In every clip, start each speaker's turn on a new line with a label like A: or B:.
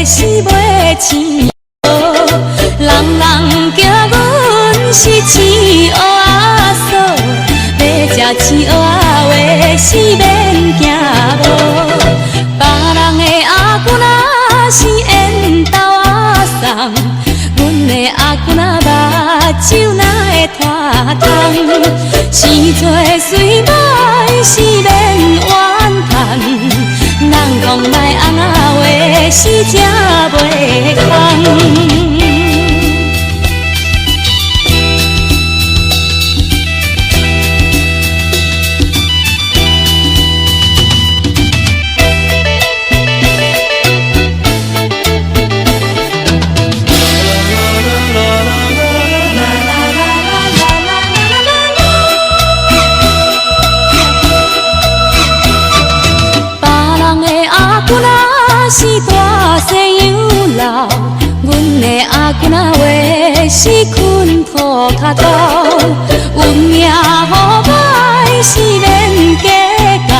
A: 死袂醒。人人惊阮是青蚵仔嫂，要食青蚵仔话死免惊无。别人的阿姑若是缘投仔送，阮的阿姑若目睭哪会拖通？生做水歹是免怨叹，人讲卖翁仔话死才袂空。是大西洋老，阮的阿姑若话是困土脚头，运命好歹是免计较，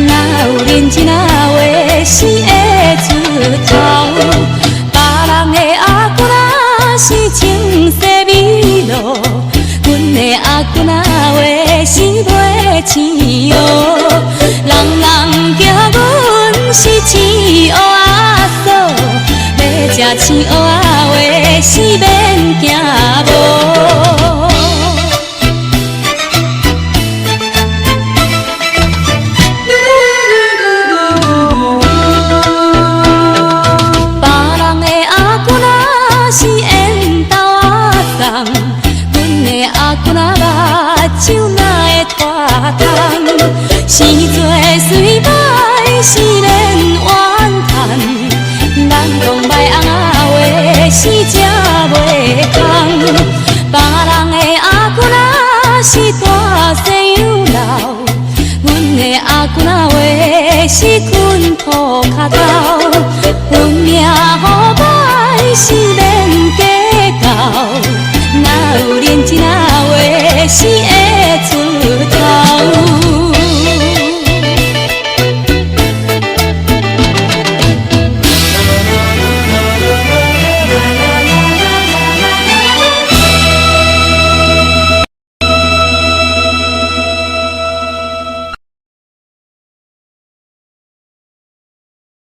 A: 哪有认真啊话是会出头。别人的阿姑若是情色美露，阮的阿姑若话是袂醒哦，人人惊阮是青蚵仔嫂，要食青蚵仔话死免惊无。别人的阿姑若是缘投仔送，阮的阿姑若目睭哪会拖通？生做水歹是免怨叹，人讲卖翁仔话死才袂空。别人的阿姑若是大西洋老，阮的阿姑若话是